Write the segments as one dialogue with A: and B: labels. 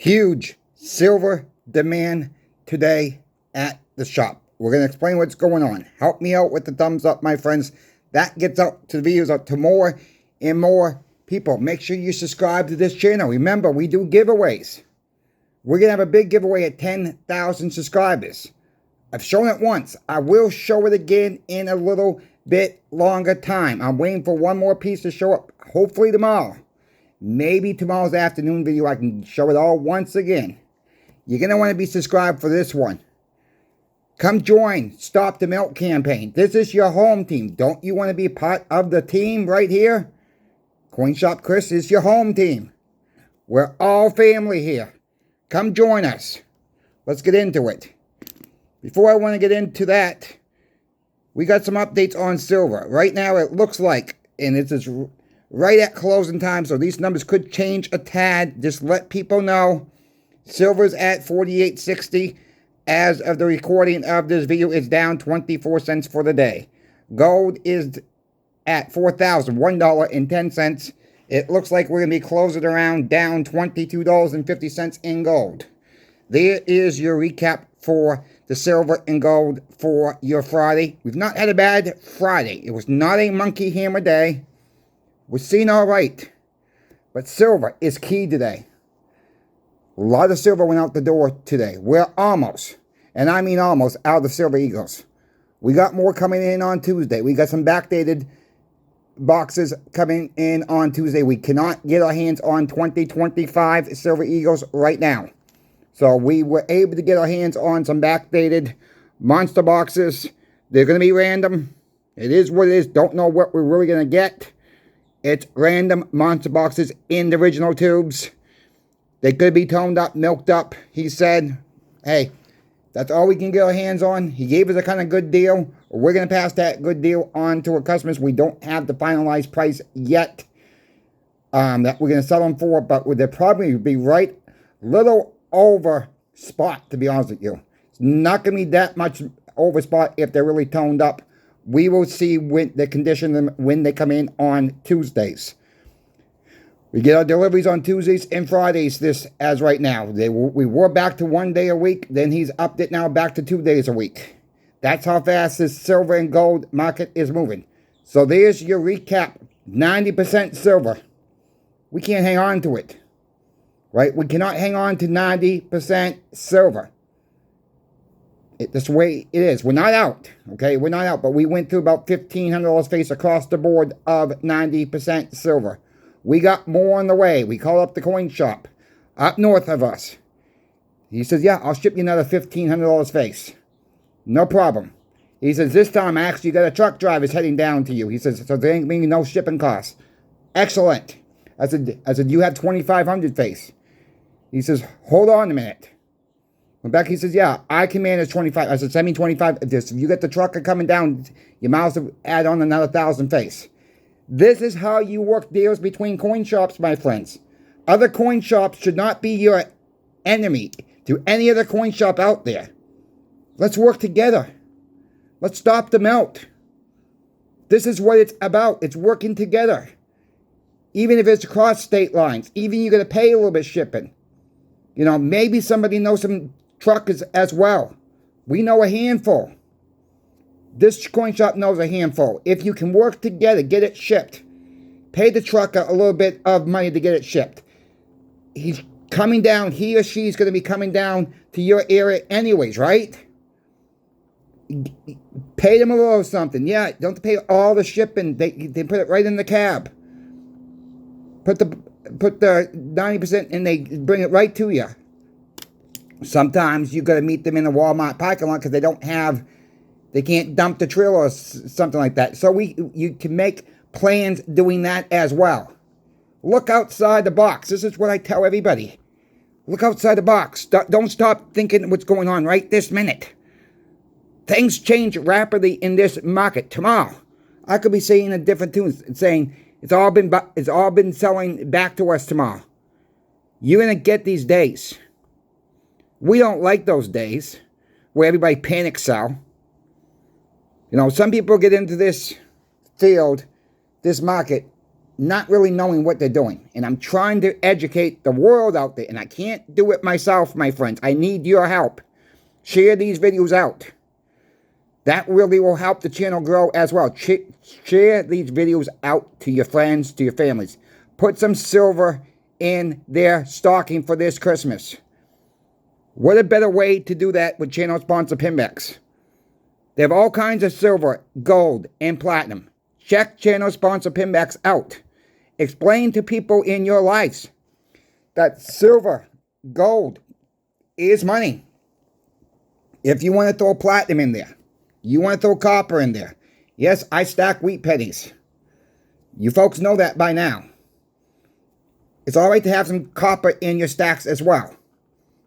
A: Huge silver demand today at the shop. We're going to explain what's going on. Help me out with the thumbs up, my friends. That gets out to the videos, out to more and more people. Make sure you subscribe to this channel. Remember, we do giveaways. We're going to have a big giveaway at 10,000 subscribers. I've shown it once. I will show it again in a little bit longer time. I'm waiting for one more piece to show up. Hopefully tomorrow. Maybe tomorrow's afternoon video I can show it all once again. You're going to want to be subscribed for this one. Come join Stop the Melt campaign. This is your home team. Don't you want to be part of the team right here? CoinShop Chris is your home team. We're all family here. Come join us. Let's get into it. Before I want to get into that, we got some updates on silver. Right now it looks like, and this is right at closing time, so these numbers could change a tad. Just let people know. Silver's at $48.60. As of the recording of this video, it's down 24 cents for the day. Gold is at $4,001.10. It looks like we're going to be closing around down $22.50 in gold. There is your recap for the silver and gold for your Friday. We've not had a bad Friday. It was not a monkey hammer day. We're seeing all right. But silver is key today. A lot of silver went out the door today. We're almost, and I mean almost, out of Silver Eagles. We got more coming in on Tuesday. We got some backdated boxes coming in on Tuesday. We cannot get our hands on 2025 Silver Eagles right now. So we were able to get our hands on some backdated monster boxes. They're going to be random. It is what it is. Don't know what we're really going to get. It's random monster boxes in the original tubes. They could be toned up, milked up. He said, hey, that's all we can get our hands on. He gave us a kind of good deal. We're going to pass that good deal on to our customers. We don't have the finalized price yet that we're going to sell them for, but they'll probably be right a little over spot, to be honest with you. It's not going to be that much over spot if they're really toned up. We will see when the condition when they come in on Tuesdays. We get our deliveries on Tuesdays and Fridays this as right now. We were back to 1 day a week. Then he's upped it now back to 2 days a week. That's how fast this silver and gold market is moving. So there's your recap. 90% silver. We can't hang on to it. Right? We cannot hang on to 90% silver. That's the way it is. We're not out. Okay? We're not out. But we went through about $1,500 face across the board of 90% silver. We got more on the way. We called up the coin shop up north of us. He says, yeah, I'll ship you another $1,500 face. No problem. He says, this time I actually got a truck driver heading down to you. He says, so there ain't being no shipping costs. Excellent. I said, you have 2,500 face. He says, hold on a minute. Went back, he says, yeah, I can manage 25. I said, send me 25. If you get the trucker coming down, you might as well add on another 1,000 face. This is how you work deals between coin shops, my friends. Other coin shops should not be your enemy to any other coin shop out there. Let's work together. Let's stop the melt. This is what it's about. It's working together. Even if it's across state lines. Even you're going to pay a little bit shipping. You know, maybe somebody knows some truckers as well. We know a handful. This coin shop knows a handful. If you can work together, get it shipped. Pay the trucker a little bit of money to get it shipped. He's coming down. He or she's going to be coming down to your area anyways, right? Pay them a little something. Yeah, don't have to pay all the shipping. They put it right in the cab. Put the 90% and they bring it right to you. Sometimes you got to meet them in the Walmart parking lot because they can't dump the trailer or something like that. So you can make plans doing that as well. Look outside the box. This is what I tell everybody. Look outside the box. Don't stop thinking what's going on right this minute. Things change rapidly in this market. Tomorrow, I could be saying a different tune, saying it's all been selling back to us tomorrow. You're gonna get these days. We don't like those days where everybody panic sell. You know, some people get into this field, this market, not really knowing what they're doing. And I'm trying to educate the world out there. And I can't do it myself, my friends. I need your help. Share these videos out. That really will help the channel grow as well. Share these videos out to your friends, to your families. Put some silver in their stocking for this Christmas. What a better way to do that with channel sponsor Pinbacks. They have all kinds of silver, gold, and platinum. Check channel sponsor Pinbacks out. Explain to people in your lives that silver, gold is money. If you want to throw platinum in there, you want to throw copper in there. Yes, I stack wheat pennies. You folks know that by now. It's all right to have some copper in your stacks as well.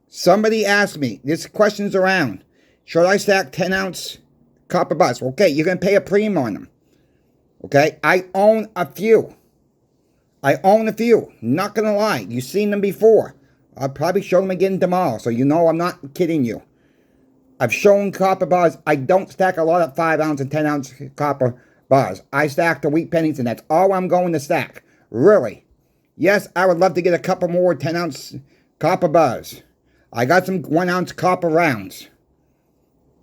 A: Somebody asked me, this question's around, should I stack 10-ounce copper bars? Okay, you're going to pay a premium on them. Okay, I own a few. Not going to lie. You've seen them before. I'll probably show them again tomorrow, so you know I'm not kidding you. I've shown copper bars. I don't stack a lot of 5-ounce and 10-ounce copper bars. I stack the wheat pennies, and that's all I'm going to stack. Really. Yes, I would love to get a couple more 10-ounce copper bars. I got some 1-ounce copper rounds.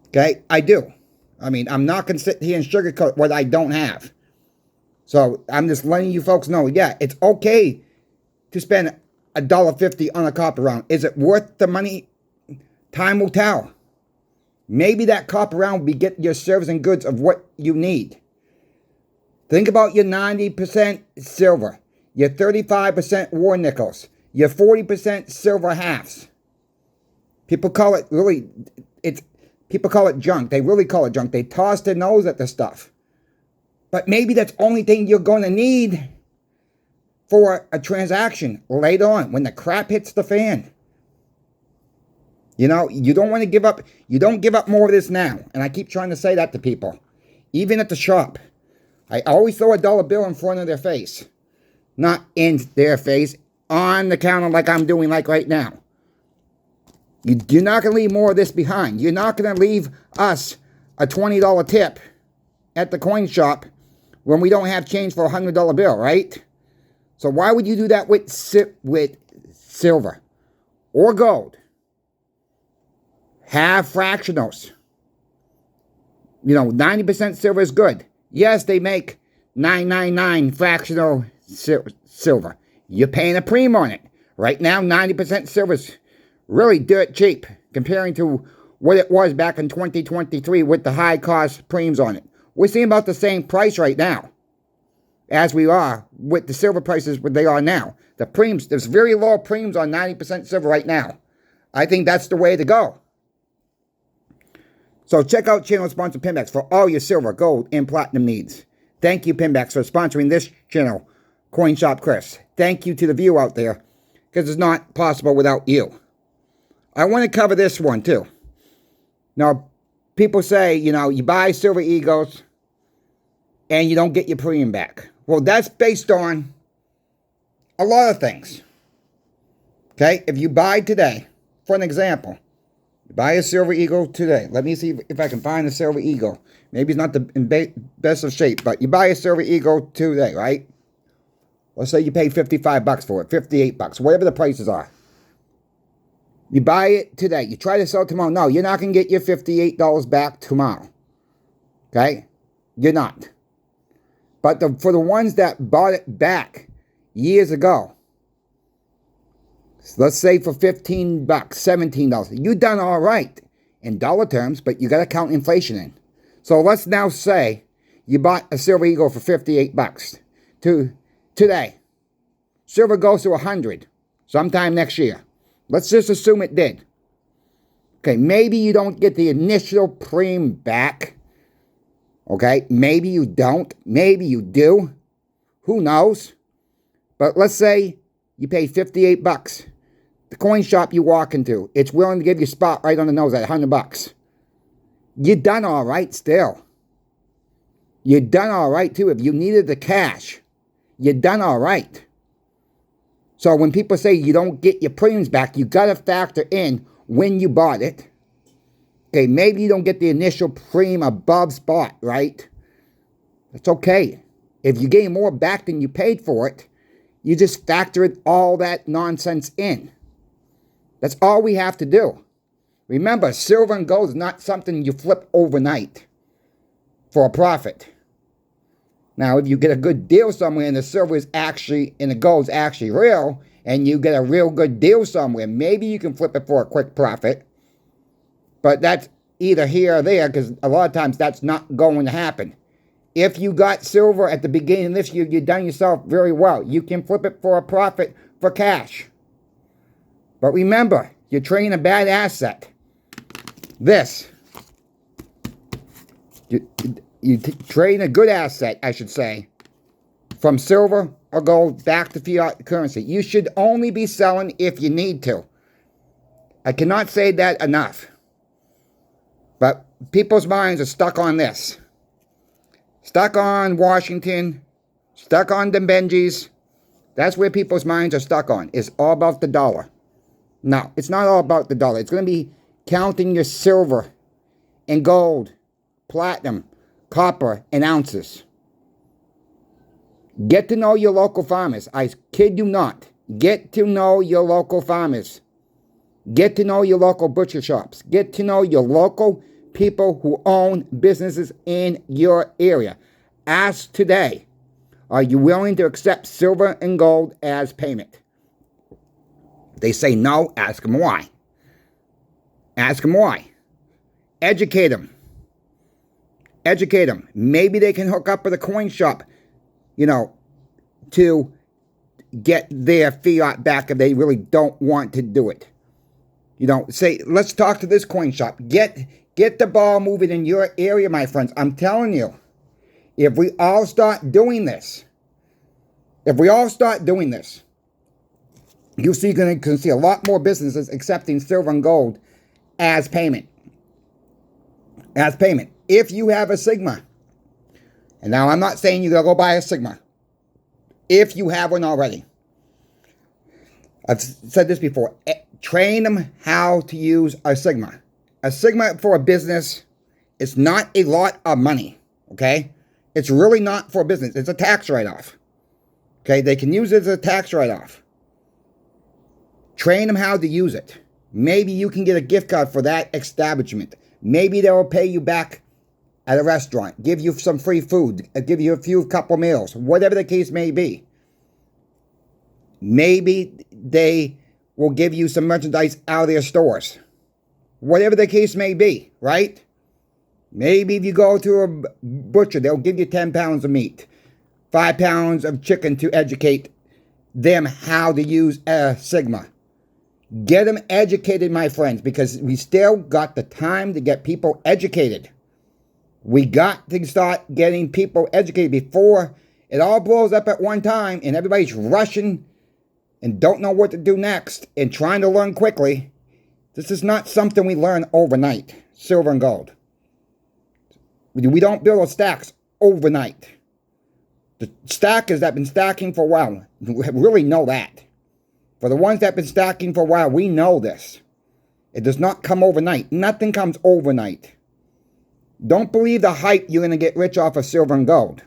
A: Okay, I do. I mean, I'm not going to sit here and sugarcoat what I don't have. So, I'm just letting you folks know, yeah, it's okay to spend $1.50 on a copper round. Is it worth the money? Time will tell. Maybe that copper round will be getting your service and goods of what you need. Think about your 90% silver, your 35% war nickels, your 40% silver halves. People call it people call it junk. They really call it junk. They toss their nose at the stuff. But maybe that's the only thing you're going to need for a transaction later on when the crap hits the fan. You know, you don't want to give up. You don't give up more of this now. And I keep trying to say that to people. Even at the shop. I always throw a dollar bill in front of their face. Not in their face. On the counter like I'm doing like right now. You're not going to leave more of this behind. You're not going to leave us a $20 tip at the coin shop when we don't have change for a $100 bill, right? So why would you do that with silver or gold? Have fractionals. You know, 90% silver is good. Yes, they make $9.99 fractional silver. You're paying a premium on it. Right now, 90% silver is really dirt cheap comparing to what it was back in 2023 with the high cost premiums on it. We're seeing about the same price right now as we are with the silver prices where they are now. The premiums, there's very low premiums on 90% silver right now. I think that's the way to go. So check out channel sponsor Pinbacks for all your silver, gold, and platinum needs. Thank you, Pinbacks, for sponsoring this channel, Coin Shop Chris. Thank you to the view out there, because it's not possible without you. I want to cover this one, too. Now, people say, you know, you buy Silver Eagles, and you don't get your premium back. Well, that's based on a lot of things. Okay? If you buy today, for an example, you buy a Silver Eagle today. Let me see if I can find a Silver Eagle. Maybe it's not the best of shape, but you buy a Silver Eagle today, right? Let's say you paid $55 for it, $58, whatever the prices are. You buy it today. You try to sell it tomorrow. No, you're not going to get your $58 back tomorrow. Okay? You're not. But for the ones that bought it back years ago, let's say for $15, $17, you done all right in dollar terms, but you got to count inflation in. So let's now say you bought a Silver Eagle for $58 today. Silver goes to $100 sometime next year. Let's just assume it did. Okay, maybe you don't get the initial premium back. Okay, maybe you don't. Maybe you do. Who knows? But let's say you pay $58. The coin shop you walk into, it's willing to give you a spot right on the nose at $100. You're done all right still. You're done all right too. If you needed the cash, you're done all right. So when people say you don't get your premiums back, you got to factor in when you bought it. Okay, maybe you don't get the initial premium above spot, right? That's okay. If you gain more back than you paid for it, you just factor all that nonsense in. That's all we have to do. Remember, silver and gold is not something you flip overnight for a profit. Now, if you get a good deal somewhere and the silver is actually, and the gold is actually real, and you get a real good deal somewhere, maybe you can flip it for a quick profit. But that's either here or there, because a lot of times that's not going to happen. If you got silver at the beginning of this year, you've done yourself very well. You can flip it for a profit for cash. But remember, you're trading a bad asset. This. You trade a good asset, I should say, from silver or gold back to fiat currency. You should only be selling if you need to. I cannot say that enough. But people's minds are stuck on this. Stuck on Washington. Stuck on the Benjis. That's where people's minds are stuck on. It's all about the dollar. No, it's not all about the dollar. It's going to be counting your silver and gold, platinum, copper, and ounces. Get to know your local farmers. I kid you not. Get to know your local farmers. Get to know your local butcher shops. Get to know your local people who own businesses in your area. Ask today, are you willing to accept silver and gold as payment? They say no, ask them why. Ask them why. Educate them. Educate them. Maybe they can hook up with a coin shop, to get their fiat back if they really don't want to do it. Say, let's talk to this coin shop. Get the ball moving in your area, my friends. I'm telling you, if we all start doing this, you're going to see a lot more businesses accepting silver and gold as payment. As payment. If you have a Sigma, and now I'm not saying you gotta go buy a Sigma, if you have one already. I've said this before. Train them how to use a Sigma. A Sigma for a business is not a lot of money, okay? It's really not for a business. It's a tax write-off, okay? They can use it as a tax write-off. Train them how to use it. Maybe you can get a gift card for that establishment. Maybe they will pay you back at a restaurant, give you some free food, give you a couple meals, whatever the case may be. Maybe they will give you some merchandise out of their stores. Whatever the case may be, right? Maybe if you go to a butcher, they'll give you 10 pounds of meat, 5 pounds of chicken to educate them how to use a Sigma. Get them educated, my friends, because we still got the time to get people educated. We got to start getting people educated before it all blows up at one time and everybody's rushing and don't know what to do next and trying to learn quickly. This is not something we learn overnight, silver and gold. We don't build our stacks overnight. The stackers that have been stacking for a while really know that. For the ones that have been stacking for a while, we know this. It does not come overnight. Nothing comes overnight. Don't believe the hype you're going to get rich off of silver and gold.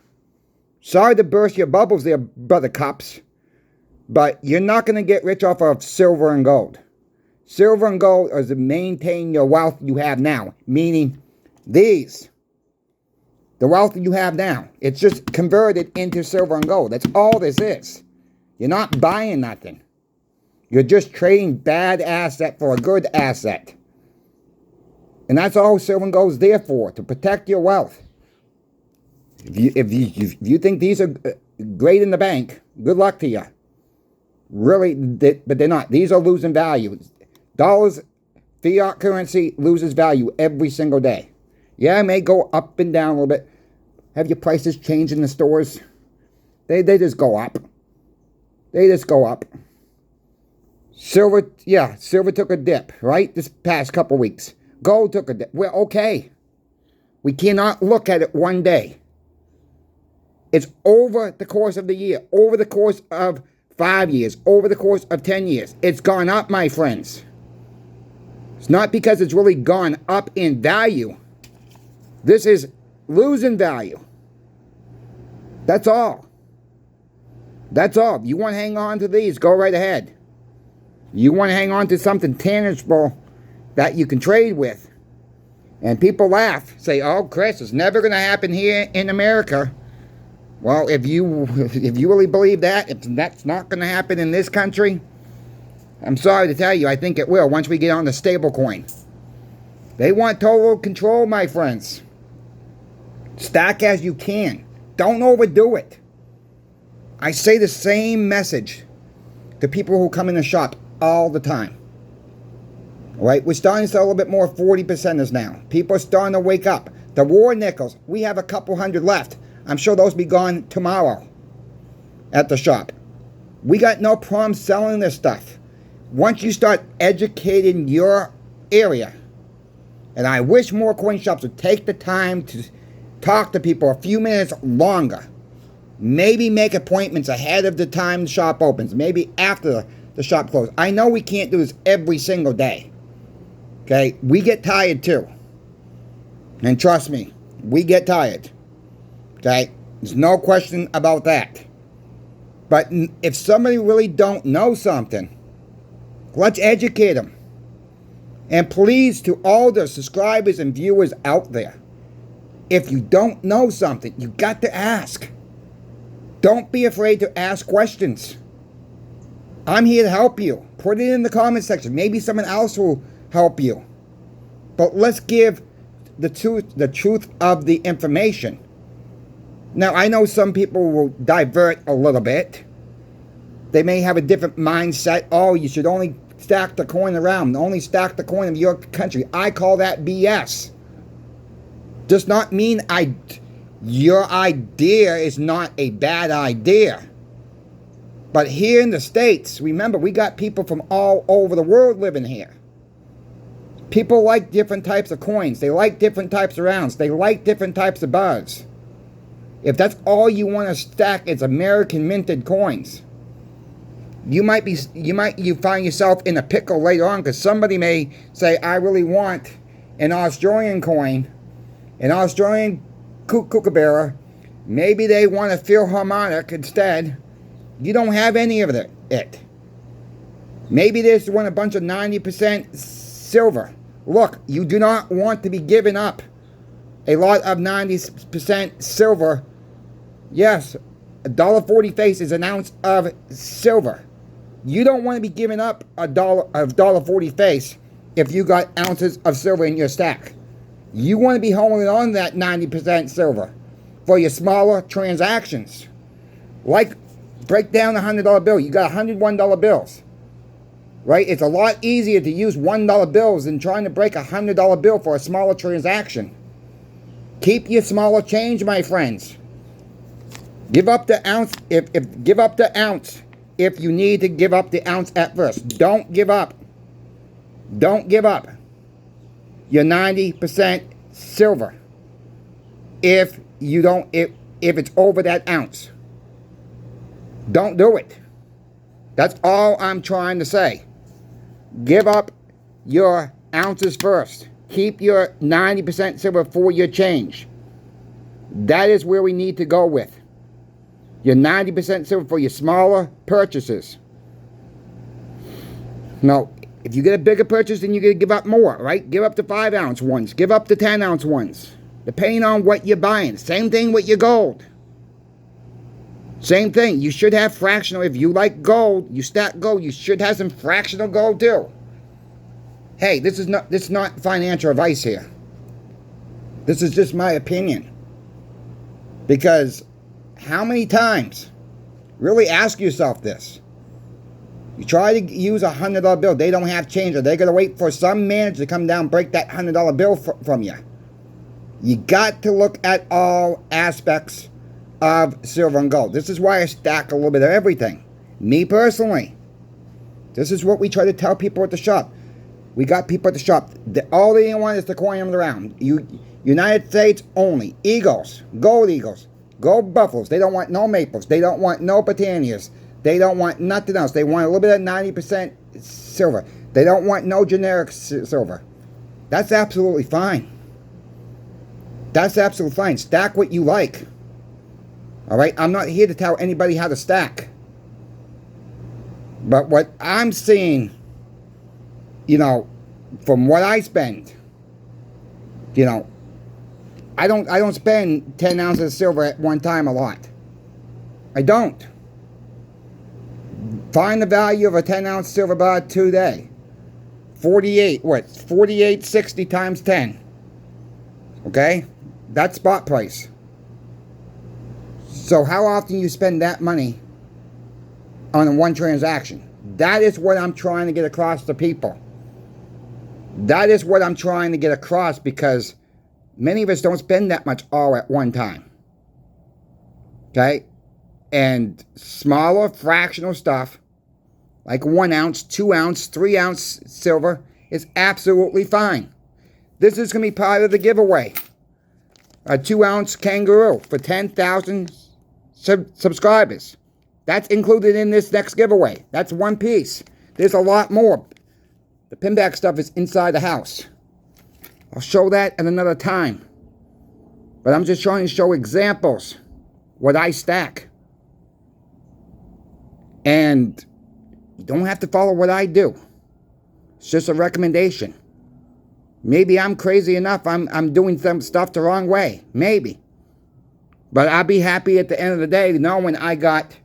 A: Sorry to burst your bubbles there, buttercups, but you're not going to get rich off of silver and gold. Silver and gold is to maintain your wealth you have now, meaning the wealth you have now. It's just converted into silver and gold. That's all this is. You're not buying nothing. You're just trading bad asset for a good asset. And that's all silver and gold is there for, to protect your wealth. If you think these are great in the bank, good luck to you. Really, but they're not. These are losing value. Dollars, fiat currency loses value every single day. Yeah, it may go up and down a little bit. Have your prices changed in the stores? They just go up. They just go up. Silver took a dip, right? This past couple weeks. Gold took a dip. Well, okay. We cannot look at it one day. It's over the course of the year, over the course of 5 years, over the course of 10 years. It's gone up, my friends. It's not because it's really gone up in value. This is losing value. That's all. That's all. If you want to hang on to these, go right ahead. You want to hang on to something tangible that you can trade with. And people laugh, say, oh, Chris, it's never going to happen here in America. Well, if you really believe that, if that's not going to happen in this country, I'm sorry to tell you, I think it will once we get on the stable coin. They want total control, my friends. Stack as you can. Don't overdo it. I say the same message to people who come in the shop all the time. All right, we're starting to sell a little bit more 40%ers now. People are starting to wake up. The war nickels, we have a couple hundred left. I'm sure those will be gone tomorrow at the shop. We got no problem selling this stuff. Once you start educating your area, and I wish more coin shops would take the time to talk to people a few minutes longer. Maybe make appointments ahead of the time the shop opens. Maybe after the shop closes. I know we can't do this every single day. Okay? We get tired too. And trust me, we get tired. Okay? There's no question about that. But if somebody really don't know something, let's educate them. And please, to all the subscribers and viewers out there, if you don't know something, you got to ask. Don't be afraid to ask questions. I'm here to help you. Put it in the comment section. Maybe someone else will help you. But let's give the truth of the information. Now, I know some people will divert a little bit. They may have a different mindset. Oh, you should only stack the coin around. Only stack the coin of your country. I call that BS. Does not mean your idea is not a bad idea. But here in the States, remember, we got people from all over the world living here. People like different types of coins. They like different types of rounds. They like different types of bars. If that's all you want to stack is American minted coins, you might find yourself in a pickle later on, because somebody may say, I really want an Australian coin, an Australian kookaburra. Maybe they want a Philharmonic instead. You don't have any of it. Maybe they just want a bunch of 90% silver. Look, you do not want to be giving up a lot of 90% silver. Yes, $1.40 face is an ounce of silver. You don't want to be giving up $1.40 face if you got ounces of silver in your stack. You want to be holding on to that 90% silver for your smaller transactions. Like, break down a $100 bill. You got $101 bills. Right? It's a lot easier to use $1 bills than trying to break a $100 bill for a smaller transaction. Keep your smaller change, my friends. Give up the ounce give up the ounce if you need to give up the ounce at first. Don't give up. Don't give up your 90% silver if it's over that ounce. Don't do it. That's all I'm trying to say. Give up your ounces first. Keep your 90% silver for your change. That is where we need to go with. Your 90% silver for your smaller purchases. Now, if you get a bigger purchase, then you're going to give up more, right? Give up the 5-ounce ones. Give up the 10-ounce ones. Depending on what you're buying. Same thing with your gold. Same thing. You should have fractional. If you like gold, you stack gold, you should have some fractional gold too. Hey, this is not financial advice here. This is just my opinion. Because how many times, really ask yourself this. You try to use a $100 bill, they don't have change, or they're going to wait for some manager to come down and break that $100 bill from you. You got to look at all aspects of silver and gold. This is why I stack a little bit of everything. Me personally. This is what we try to tell people at the shop. We got people at the shop. All they want is the coin on the round. United States only. Eagles. Gold buffaloes. They don't want no maples. They don't want no Britannias. They don't want nothing else. They want a little bit of 90% silver. They don't want no generic silver. That's absolutely fine. That's absolutely fine. Stack what you like. All right, I'm not here to tell anybody how to stack. But what I'm seeing, from what I spend, you know, I don't spend 10 ounces of silver at one time a lot. I don't. Find the value of a 10-ounce silver bar today. 48.60 times 10. Okay? That's spot price. So how often you spend that money on one transaction? That is what I'm trying to get across to people. That is what I'm trying to get across, because many of us don't spend that much all at one time. Okay? And smaller fractional stuff, like 1 ounce, 2 ounce, 3 ounce silver, is absolutely fine. This is going to be part of the giveaway. A 2 ounce kangaroo for 10,000 subscribers. That's included in this next giveaway. That's one piece. There's a lot more. The pinback stuff is inside the house. I'll show that at another time. But I'm just trying to show examples. What I stack. And you don't have to follow what I do. It's just a recommendation. Maybe I'm crazy enough. I'm doing some stuff the wrong way. Maybe. But I'll be happy at the end of the day knowing I got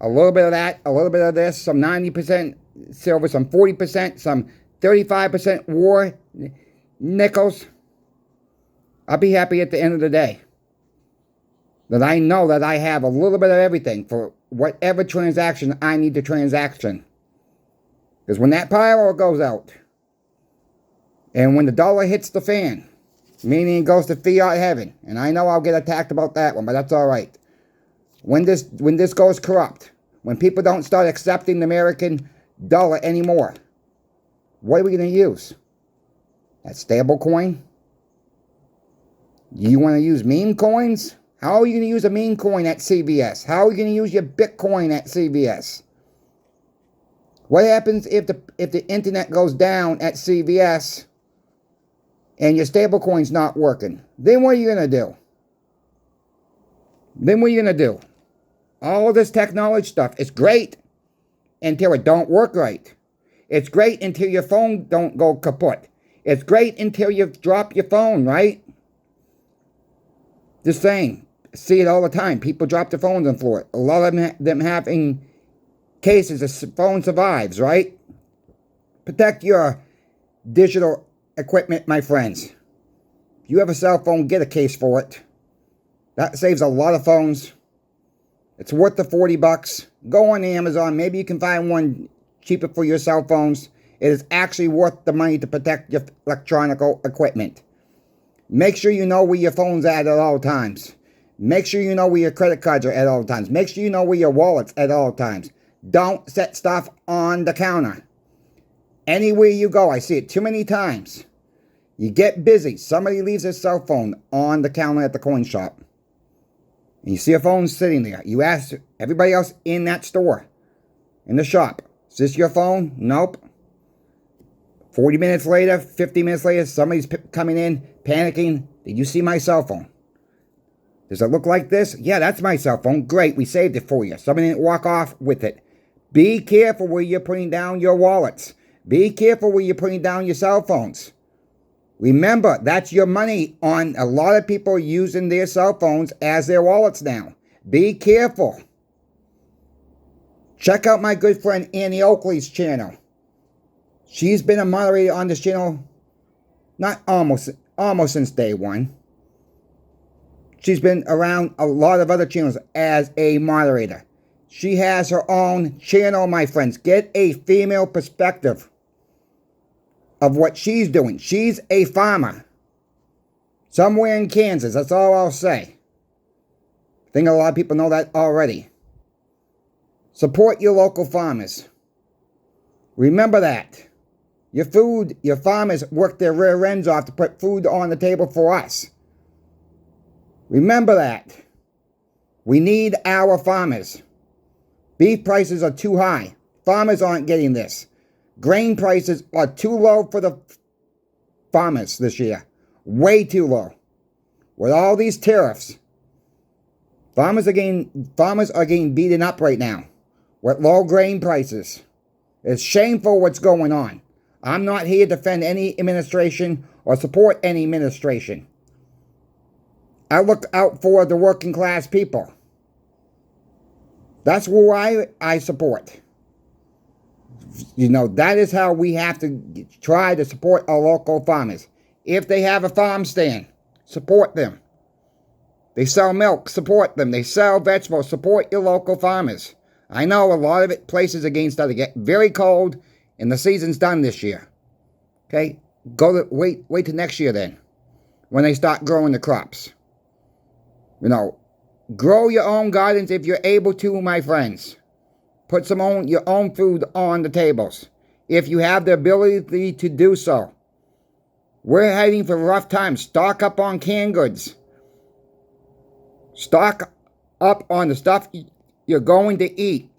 A: a little bit of that, a little bit of this, some 90% silver, some 40%, some 35% war nickels. I'll be happy at the end of the day that I know that I have a little bit of everything for whatever transaction I need to transaction. Because when that pile goes out, and when the dollar hits the fan, meaning it goes to fiat heaven, and I know I'll get attacked about that one, but that's all right. When this goes corrupt, when people don't start accepting the American dollar anymore, what are we going to use? That stable coin? You want to use meme coins? How are you going to use a meme coin at CVS? How are you going to use your Bitcoin at CVS? What happens if the internet goes down at CVS and your stable coin's not working? Then what are you going to do? Then what are you going to do? All this technology stuff is great until it don't work right. It's great until your phone don't go kaput. It's great until you drop your phone, right? Just saying. See it all the time. People drop their phones on the floor. A lot of them having cases the phone survives, right? Protect your digital equipment, my friends. If you have a cell phone, get a case for it. That saves a lot of phones. It's worth the $40. Go on Amazon. Maybe you can find one cheaper for your cell phones. It is actually worth the money to protect your electronic equipment. Make sure you know where your phone's at all times. Make sure you know where your credit cards are at all times. Make sure you know where your wallet's at all times. Don't set stuff on the counter. Anywhere you go, I see it too many times. You get busy. Somebody leaves their cell phone on the counter at the coin shop. And you see a phone sitting there. You ask everybody else in that store, in the shop, is this your phone? Nope. 40 minutes later, 50 minutes later, somebody's coming in, panicking. Did you see my cell phone? Does it look like this? Yeah, that's my cell phone. Great, we saved it for you. Somebody didn't walk off with it. Be careful where you're putting down your wallets. Be careful where you're putting down your cell phones. Remember, that's your money on a lot of people using their cell phones as their wallets now. Be careful. Check out my good friend Annie Oakley's channel. She's been a moderator on this channel, not almost since day one. She's been around a lot of other channels as a moderator. She has her own channel, my friends. Get a female perspective of what she's doing. She's a farmer. Somewhere in Kansas, that's all I'll say. I think a lot of people know that already. Support your local farmers. Remember that. Your farmers work their rear ends off to put food on the table for us. Remember that. We need our farmers. Beef prices are too high. Farmers aren't getting this. Grain prices are too low for the farmers this year. Way too low. With all these tariffs, Farmers are getting beaten up right now with low grain prices. It's shameful what's going on. I'm not here to defend any administration or support any administration. I look out for the working class people. That's who I support. You know, that is how we have to try to support our local farmers. If they have a farm stand, support them. They sell milk, support them. They sell vegetables, support your local farmers. I know a lot of places are getting started to get very cold, and the season's done this year. Okay? Wait till next year then, when they start growing the crops. You know, grow your own gardens if you're able to, my friends. Put your own food on the tables, if you have the ability to do so. We're heading for rough times. Stock up on canned goods. Stock up on the stuff you're going to eat.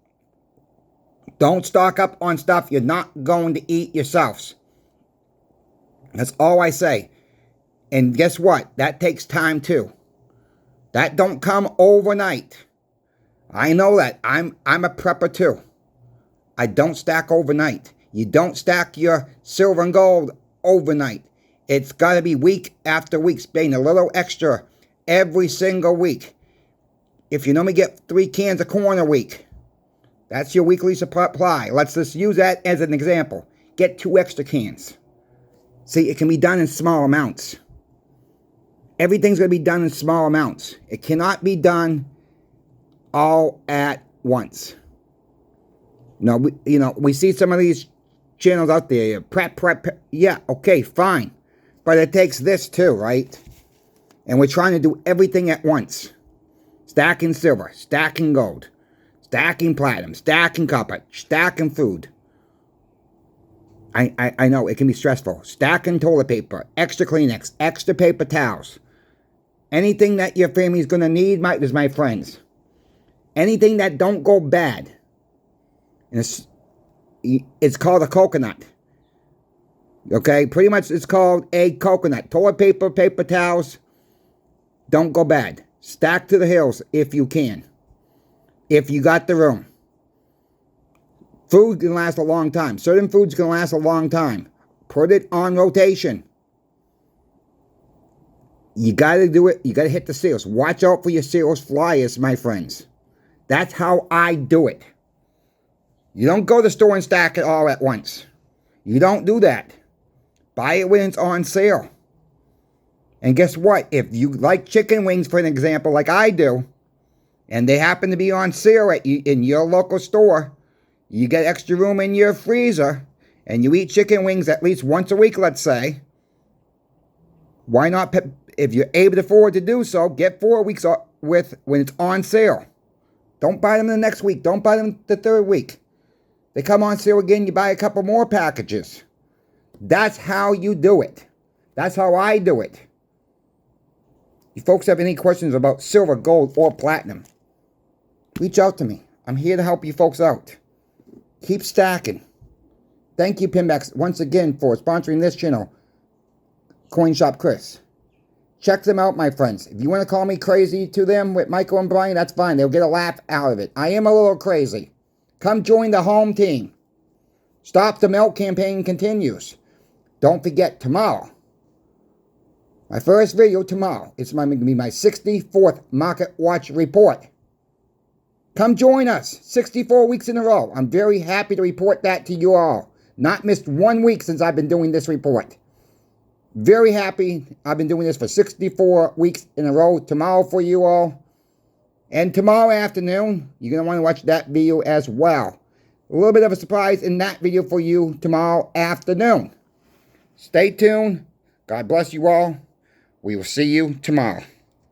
A: Don't stock up on stuff you're not going to eat yourselves. That's all I say. And guess what? That takes time too. That don't come overnight. I know that. I'm a prepper too. I don't stack overnight. You don't stack your silver and gold overnight. It's got to be week after week, spending a little extra every single week. If you normally get 3 cans of corn a week, that's your weekly supply. Let's just use that as an example. Get 2 extra cans. See, it can be done in small amounts. Everything's going to be done in small amounts. It cannot be done all at once. We see some of these channels out there. Prep. Yeah, okay, fine. But it takes this too, right? And we're trying to do everything at once. Stacking silver, stacking gold, stacking platinum, stacking copper, stacking food. I know, it can be stressful. Stacking toilet paper, extra Kleenex, extra paper towels. Anything that your family is going to need, my friends. Anything that don't go bad. And it's called a coconut. Okay? Pretty much it's called a coconut. Toilet paper, paper towels, don't go bad. Stack to the hills if you can. If you got the room. Food can last a long time. Certain foods can last a long time. Put it on rotation. You got to do it. You got to hit the sales. Watch out for your sales flyers, my friends. That's how I do it. You don't go to the store and stack it all at once. You don't do that. Buy it when it's on sale. And guess what? If you like chicken wings, for an example, like I do, and they happen to be on sale in your local store, you get extra room in your freezer, and you eat chicken wings at least once a week, let's say. Why not, if you're able to afford to do so, get 4 weeks when it's on sale. Don't buy them the next week. Don't buy them the 3rd week. They come on sale again, you buy a couple more packages. That's how you do it. That's how I do it. If you folks have any questions about silver, gold, or platinum, reach out to me. I'm here to help you folks out. Keep stacking. Thank you, Pinbacks, once again for sponsoring this channel, Coin Shop Chris. Check them out, my friends. If you want to call me crazy to them with Michael and Brian, that's fine. They'll get a laugh out of it. I am a little crazy. Come join the home team. Stop the Milk campaign continues. Don't forget, tomorrow, my first video tomorrow, it's going to be my 64th Market Watch report. Come join us. 64 weeks in a row. I'm very happy to report that to you all. Not missed 1 week since I've been doing this report. Very happy. I've been doing this for 64 weeks in a row. Tomorrow for you all. And tomorrow afternoon, you're going to want to watch that video as well. A little bit of a surprise in that video for you tomorrow afternoon. Stay tuned. God bless you all. We will see you tomorrow.